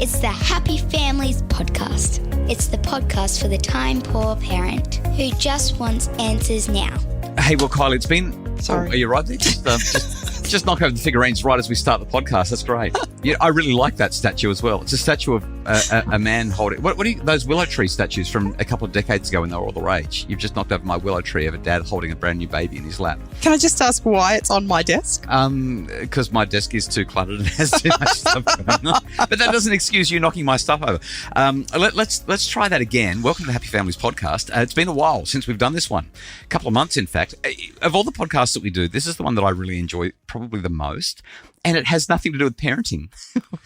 It's the Happy Families Podcast. It's the podcast for the time-poor parent who just wants answers now. Hey, well, Kylie, it's been... Sorry. Oh, are you right there? Just knock over the figurines right as we start the podcast. That's great. Yeah, I really like that statue as well. It's a statue of a man holding... What are those willow tree statues from a couple of decades ago when they were all the rage? You've just knocked over my willow tree of a dad holding a brand new baby in his lap. Can I just ask why it's on my desk? Because my desk is too cluttered and has too much stuff going on. But that doesn't excuse you knocking my stuff over. Let's try that again. Welcome to the Happy Families Podcast. It's been a while since we've done this one. A couple of months, in fact. Of all the podcasts that we do, this is the one that I really enjoy probably the most. And it has nothing to do with parenting.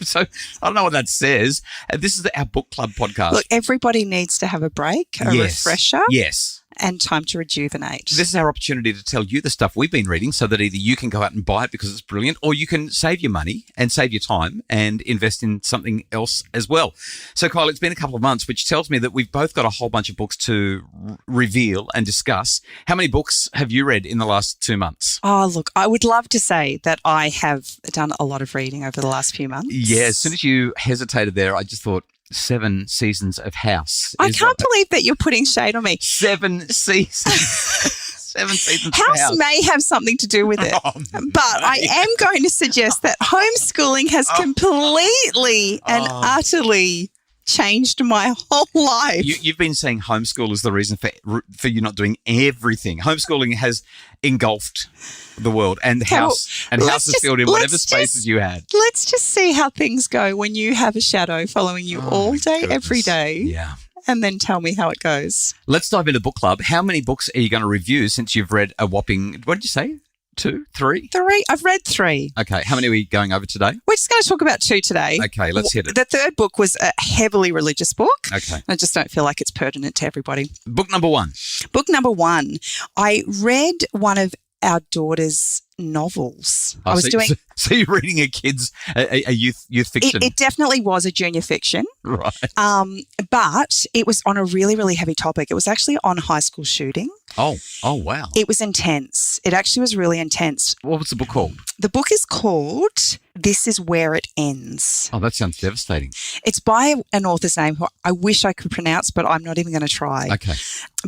So I don't know what that says. This is our book club podcast. Look, everybody needs to have a break, a refresher. Yes. And time to rejuvenate. This is our opportunity to tell you the stuff we've been reading so that either you can go out and buy it because it's brilliant, or you can save your money and save your time and invest in something else as well. So, Kylie, it's been a couple of months, which tells me that we've both got a whole bunch of books to reveal and discuss. How many books have you read in the last 2 months? Oh, look, I would love to say that I have done a lot of reading over the last few months. Yeah, as soon as you hesitated there, I just thought, 7 seasons of House. I can't believe that you're putting shade on me. 7 seasons. 7 seasons of House may have something to do with it, but I am going to suggest that homeschooling has completely and utterly changed my whole life. You've been saying homeschool is the reason for you not doing everything. Homeschooling has engulfed the world, and house is filled in whatever spaces you had. Let's just see how things go when you have a shadow following you all day, every day. Yeah. And then tell me how it goes. Let's dive into book club. How many books are you going to review since you've read a whopping, what did you say? 2, 3? 3. I've read 3. Okay. How many are we going over today? We're just going to talk about 2 today. Okay, let's hit it. The third book was a heavily religious book. Okay. I just don't feel like it's pertinent to everybody. Book number 1. Book number 1. I read one of our daughter's novels. So you're reading a youth fiction. It definitely was a junior fiction. Right. But it was on a really, really heavy topic. It was actually on high school shooting. Oh, wow. It was intense. It actually was really intense. What was the book called? The book is called This Is Where It Ends. Oh, that sounds devastating. It's by an author's name who I wish I could pronounce, but I'm not even going to try. Okay.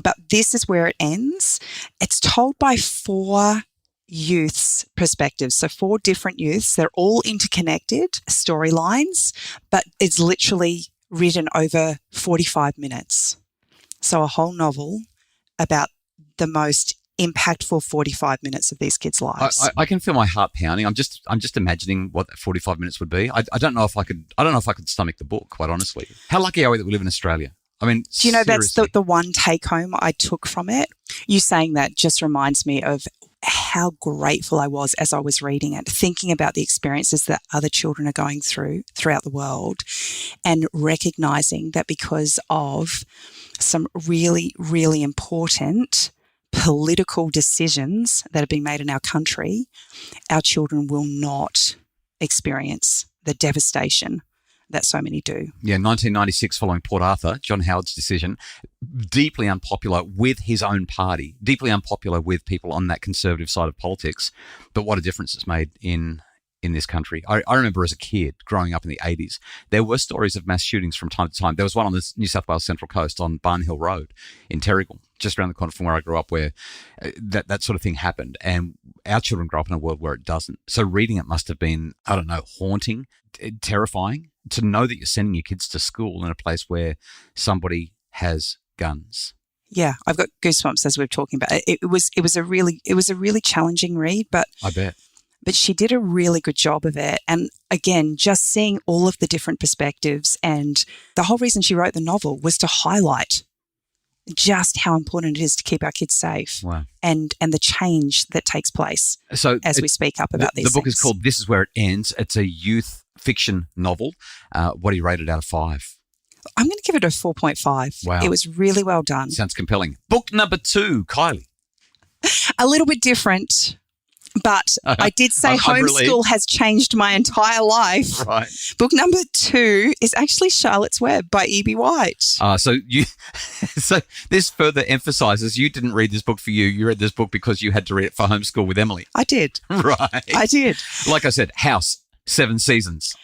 But This Is Where It Ends. It's told by 4 youths' perspectives. So 4 different youths. They're all interconnected storylines, but it's literally written over 45 minutes. So a whole novel about the most impactful 45 minutes of these kids' lives. I can feel my heart pounding. I'm just imagining what that 45 minutes would be. I don't know if I could stomach the book, quite honestly. How lucky are we that we live in Australia? I mean, do you know seriously. That's the one take home I took from it? You saying that just reminds me of how grateful I was as I was reading it, thinking about the experiences that other children are going through throughout the world, and recognizing that because of some really, really important political decisions that have been made in our country, our children will not experience the devastation that so many do. Yeah, 1996 following Port Arthur, John Howard's decision, deeply unpopular with his own party, deeply unpopular with people on that conservative side of politics. But what a difference it's made in this country. I remember as a kid growing up in the 80s, there were stories of mass shootings from time to time. There was one on the New South Wales Central Coast on Barn Hill Road in Terrigal, just around the corner from where I grew up, where that sort of thing happened. And our children grow up in a world where it doesn't. So reading it must have been, I don't know, haunting, terrifying to know that you're sending your kids to school in a place where somebody has guns. Yeah, I've got goosebumps as we're talking about it. It was a really challenging read, but I bet. But she did a really good job of it. And again, just seeing all of the different perspectives, and the whole reason she wrote the novel was to highlight just how important it is to keep our kids safe. Wow. And the change that takes place as we speak up about these things. The book is called This Is Where It Ends. It's a youth fiction novel. What do you rate it out of 5? I'm going to give it a 4.5. Wow. It was really well done. Sounds compelling. Book number 2, Kylie. A little bit different. But I did say homeschool has changed my entire life. Right. Book number 2 is actually Charlotte's Web by E.B. White. So this further emphasises you didn't read this book for you. You read this book because you had to read it for homeschool with Emily. I did. Right. I did. Like I said, House, 7 seasons.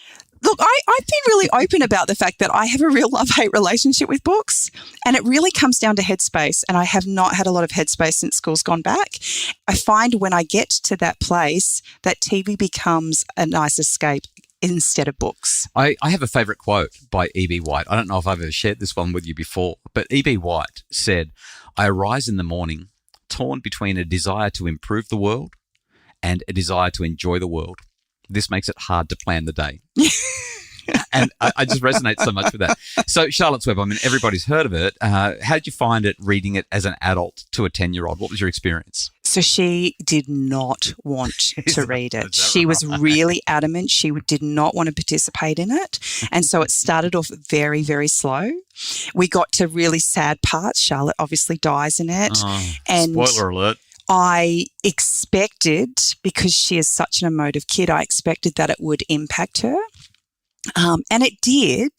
Look, Look, I've been really open about the fact that I have a real love-hate relationship with books, and it really comes down to headspace, and I have not had a lot of headspace since school's gone back. I find when I get to that place that TV becomes a nice escape instead of books. I have a favourite quote by E.B. White. I don't know if I've ever shared this one with you before, but E.B. White said, "I arise in the morning torn between a desire to improve the world and a desire to enjoy the world. This makes it hard to plan the day." And I just resonate so much with that. So Charlotte's Web, I mean, everybody's heard of it. How did you find it reading it as an adult to a 10-year-old? What was your experience? So she did not want to read it. She was really adamant. She did not want to participate in it. And so it started off very, very slow. We got to really sad parts. Charlotte obviously dies in it. And spoiler alert. I expected, because she is such an emotive kid, I expected that it would impact her. And it did.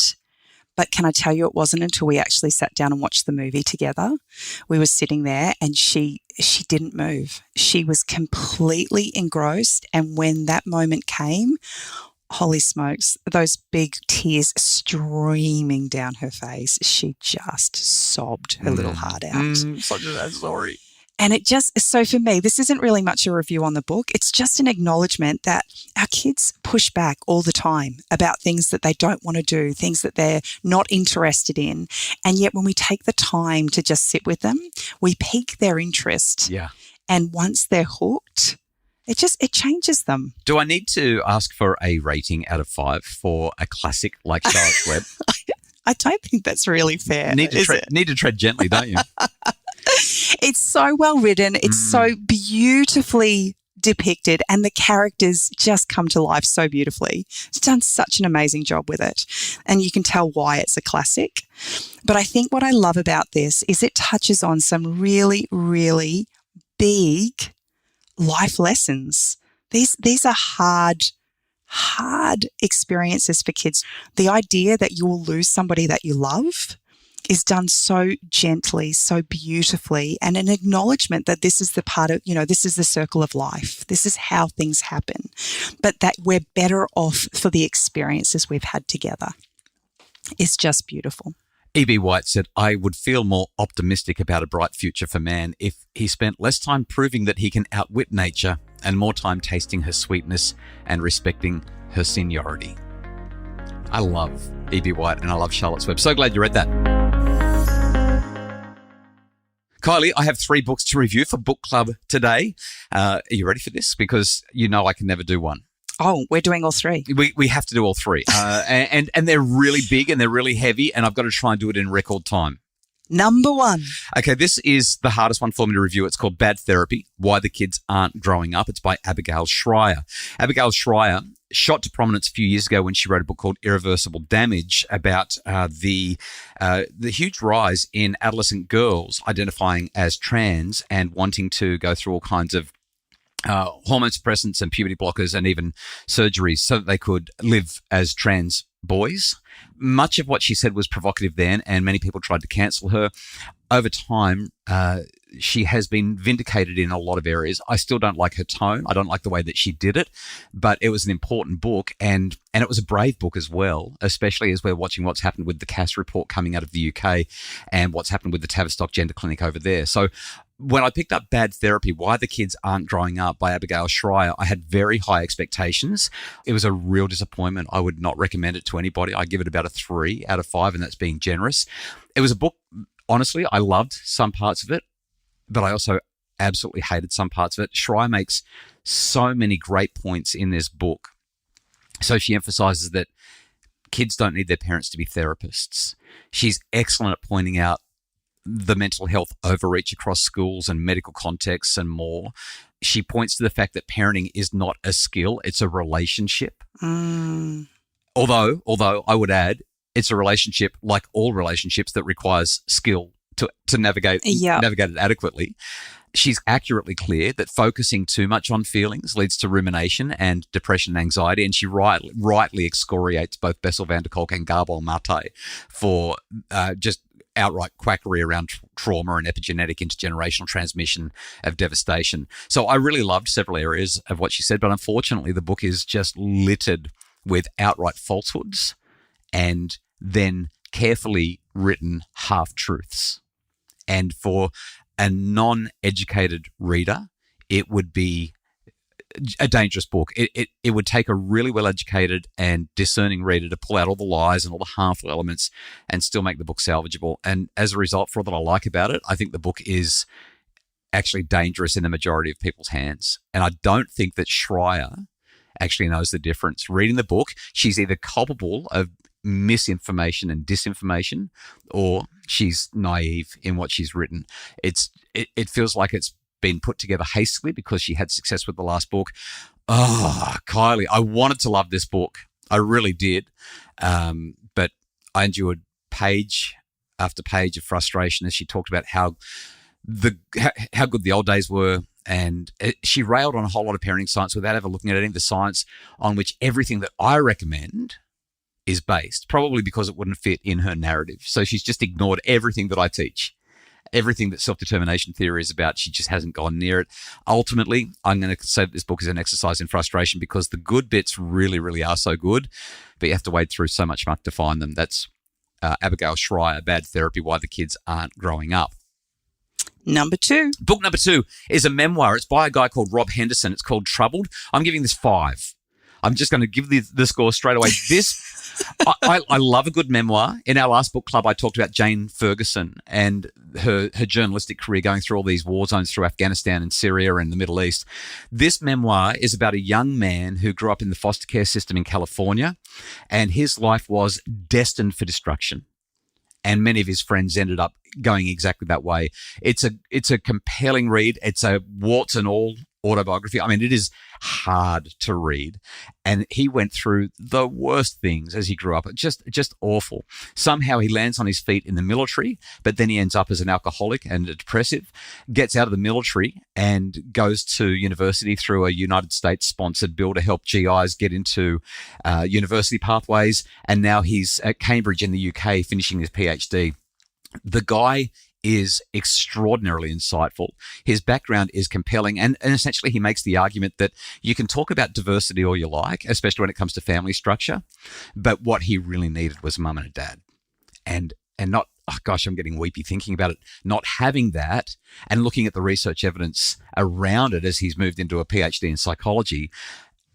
But can I tell you, it wasn't until we actually sat down and watched the movie together. We were sitting there and she didn't move. She was completely engrossed. And when that moment came, holy smokes, those big tears streaming down her face, she just sobbed her little heart out. Such a sad story. And it just, so for me, this isn't really much a review on the book. It's just an acknowledgement that our kids push back all the time about things that they don't want to do, things that they're not interested in. And yet when we take the time to just sit with them, we pique their interest. Yeah. And once they're hooked, it changes them. Do I need to ask for a rating out of 5 for a classic like Charlotte's Web? I don't think that's really fair. Need to tread gently, don't you? It's so well written. It's so beautifully depicted, and the characters just come to life so beautifully. It's done such an amazing job with it, and you can tell why it's a classic. But I think what I love about this is it touches on some really, really big life lessons. These are hard experiences for kids. The idea that you will lose somebody that you love is done so gently, so beautifully, and an acknowledgement that this is the part of, this is the circle of life. This is how things happen, but that we're better off for the experiences we've had together. It's just beautiful. E.B. White said, "I would feel more optimistic about a bright future for man if he spent less time proving that he can outwit nature and more time tasting her sweetness and respecting her seniority." I love E.B. White and I love Charlotte's Web. So glad you read that. Kylie, I have 3 books to review for book club today. Are you ready for this? Because I can never do one. Oh, we're doing all 3. We have to do all 3. And they're really big and they're really heavy, and I've got to try and do it in record time. Number 1. Okay, this is the hardest one for me to review. It's called Bad Therapy, Why the Kids Aren't Growing Up. It's by Abigail Schreier. Abigail Schreier shot to prominence a few years ago when she wrote a book called Irreversible Damage about the huge rise in adolescent girls identifying as trans and wanting to go through all kinds of hormone suppressants and puberty blockers and even surgeries so that they could live as trans boys. Much of what she said was provocative then, and many people tried to cancel her. Over time, she has been vindicated in a lot of areas. I still don't like her tone. I don't like the way that she did it, but it was an important book, and it was a brave book as well, especially as we're watching what's happened with the Cass report coming out of the UK and what's happened with the Tavistock Gender Clinic over there. So when I picked up Bad Therapy, Why the Kids Aren't Growing Up by Abigail Schreier, I had very high expectations. It was a real disappointment. I would not recommend it to anybody. I give it about a 3 out of 5, and that's being generous. It was a book, honestly, I loved some parts of it, but I also absolutely hated some parts of it. Schreier makes so many great points in this book. So she emphasizes that kids don't need their parents to be therapists. She's excellent at pointing out the mental health overreach across schools and medical contexts and more. She points to the fact that parenting is not a skill, it's a relationship. Although I would add, it's a relationship like all relationships that requires skill to navigate it adequately. She's accurately clear that focusing too much on feelings leads to rumination and depression and anxiety, and she rightly excoriates both Bessel van der Kolk and Gabor Mate for just outright quackery around trauma and epigenetic intergenerational transmission of devastation. So I really loved several areas of what she said, but unfortunately the book is just littered with outright falsehoods and then carefully written half-truths. And for a non-educated reader, it would be a dangerous book. It would take a really well-educated and discerning reader to pull out all the lies and all the harmful elements and still make the book salvageable. And as a result, for all that I like about it, I think the book is actually dangerous in the majority of people's hands. And I don't think that Schreier actually knows the difference. Reading the book, she's either culpable of misinformation and disinformation, or she's naive in what she's written. It feels like it's been put together hastily because she had success with the last book. Oh, Kylie, I wanted to love this book. I really did. But I endured page after page of frustration as she talked about how good the old days were. And she railed on a whole lot of parenting science without ever looking at any of the science on which everything that I recommend is based, probably because it wouldn't fit in her narrative. So she's just ignored everything that I teach. Everything that self-determination theory is about, she just hasn't gone near it. Ultimately, I'm going to say that this book is an exercise in frustration because the good bits really, really are so good, but you have to wade through so much muck to find them. That's Abigail Schreier, Bad Therapy, Why the Kids Aren't Growing Up. Number 2. Book number 2 is a memoir. It's by a guy called Rob Henderson. It's called Troubled. I'm giving this 5. I'm just going to give the score straight away. I love a good memoir. In our last book club, I talked about Jane Ferguson and her journalistic career going through all these war zones through Afghanistan and Syria and the Middle East. This memoir is about a young man who grew up in the foster care system in California, and his life was destined for destruction. And many of his friends ended up going exactly that way. It's a compelling read. It's a warts and all autobiography. I mean, it is hard to read. And he went through the worst things as he grew up. Just awful. Somehow he lands on his feet in the military, but then he ends up as an alcoholic and a depressive, gets out of the military and goes to university through a United States-sponsored bill to help GIs get into university pathways. And now he's at Cambridge in the UK finishing his PhD. The guy is extraordinarily insightful. His background is compelling, and essentially he makes the argument that you can talk about diversity all you like, especially when it comes to family structure, but what he really needed was a mum and a dad. And not, oh gosh, I'm getting weepy thinking about it, not having that and looking at the research evidence around it as he's moved into a PhD in psychology.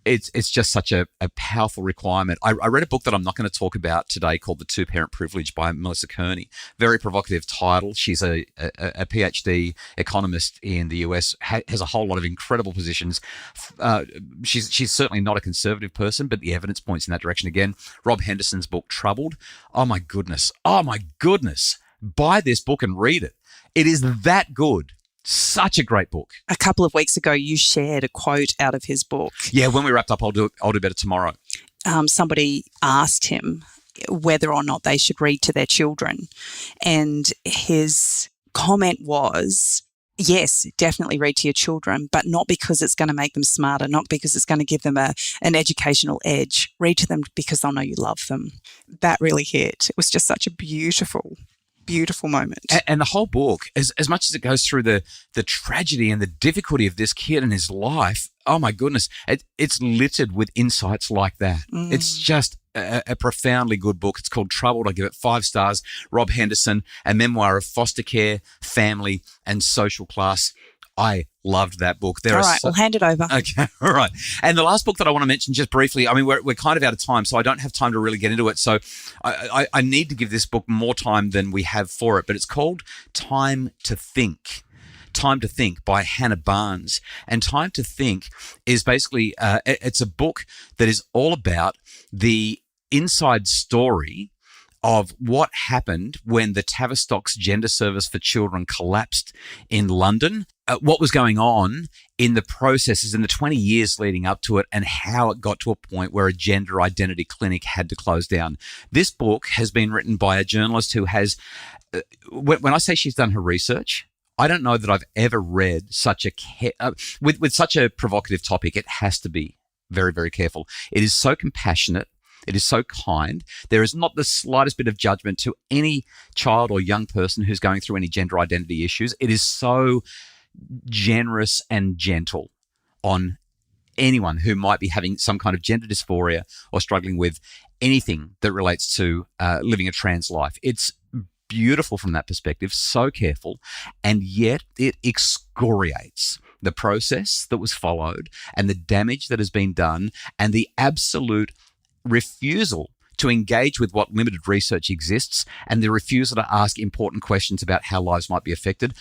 It's just such a powerful requirement. I read a book that I'm not going to talk about today called The Two-Parent Privilege by Melissa Kearney. Very provocative title. She's a PhD economist in the US, has a whole lot of incredible positions. She's certainly not a conservative person, but the evidence points in that direction again. Rob Henderson's book, Troubled. Oh my goodness. Buy this book and read it. It is that good. Such a great book. A couple of weeks ago, you shared a quote out of his book. Yeah, when we wrapped up, I'll do better tomorrow. Somebody asked him whether or not they should read to their children. And his comment was, yes, definitely read to your children, but not because it's going to make them smarter, not because it's going to give them an educational edge. Read to them because they'll know you love them. That really hit. It was just such a beautiful moment. And the whole book, as much as it goes through the tragedy and the difficulty of this kid and his life, oh my goodness, it's littered with insights like that. It's just a profoundly good book. It's called Troubled. I give it 5 stars. Rob Henderson, a memoir of foster care, family, and social class. I loved that book. All right, we'll hand it over. Okay, all right. And the last book that I want to mention just briefly, I mean, we're kind of out of time, so I don't have time to really get into it. So I need to give this book more time than we have for it, but it's called Time to Think. Time to Think by Hannah Barnes. And Time to Think is basically, it's a book that is all about the inside story of what happened when the Tavistock's gender service for children collapsed in London, what was going on in the processes in the 20 years leading up to it, and how it got to a point where a gender identity clinic had to close down. This book has been written by a journalist who has, when I say she's done her research, I don't know that I've ever read such with such a provocative topic. It has to be very, very careful. It is so compassionate. It is so kind. There is not the slightest bit of judgment to any child or young person who's going through any gender identity issues. It is so generous and gentle on anyone who might be having some kind of gender dysphoria or struggling with anything that relates to living a trans life. It's beautiful from that perspective, so careful, and yet it excoriates the process that was followed and the damage that has been done and the absolute refusal to engage with what limited research exists and the refusal to ask important questions about how lives might be affected.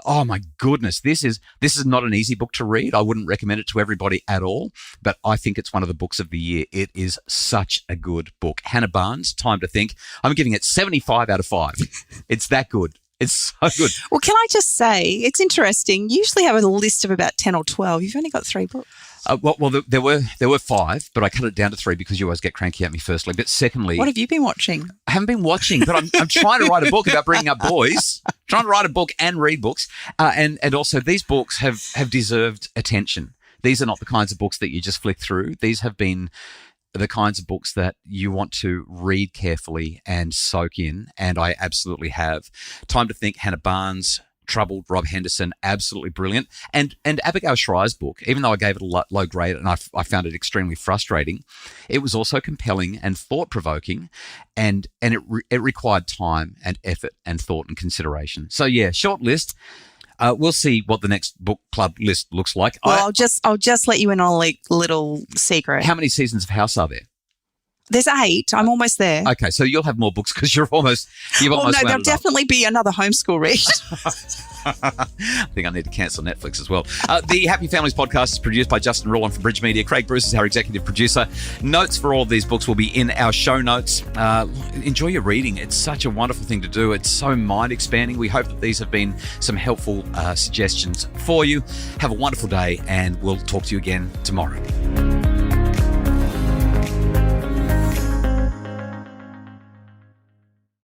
Oh my goodness, this is not an easy book to read. I wouldn't recommend it to everybody at all, but I think it's one of the books of the year. It is such a good book. Hannah Barnes, Time to Think. I'm giving it 75 out of 5. It's that good. It's so good. Well, can I just say, it's interesting. You usually have a list of about 10 or 12. You've only got 3 books. There were 5, but I cut it down to 3 because you always get cranky at me firstly. But secondly, what have you been watching? I haven't been watching, but I'm trying to write a book about bringing up boys. Trying to write a book and read books, and also these books have deserved attention. These are not the kinds of books that you just flick through. These have been the kinds of books that you want to read carefully and soak in, and I absolutely have. Time to Think, Hannah Barnes. Troubled, Rob Henderson, absolutely brilliant. And Abigail Schreier's book, even though I gave it a low grade and I found it extremely frustrating, it was also compelling and thought-provoking, and it required time and effort and thought and consideration. So yeah, short list. We'll see what the next book club list looks like. Well, I'll just let you in on a little secret. How many seasons of House are there? There's 8. I'm almost there. Okay, so you'll have more books because you've almost no, there'll definitely be another homeschool read. I think I need to cancel Netflix as well. The Happy Families podcast is produced by Justin Rowland from Bridge Media. Craig Bruce is our executive producer. Notes for all of these books will be in our show notes. Enjoy your reading. It's such a wonderful thing to do. It's so mind-expanding. We hope that these have been some helpful suggestions for you. Have a wonderful day, and we'll talk to you again tomorrow.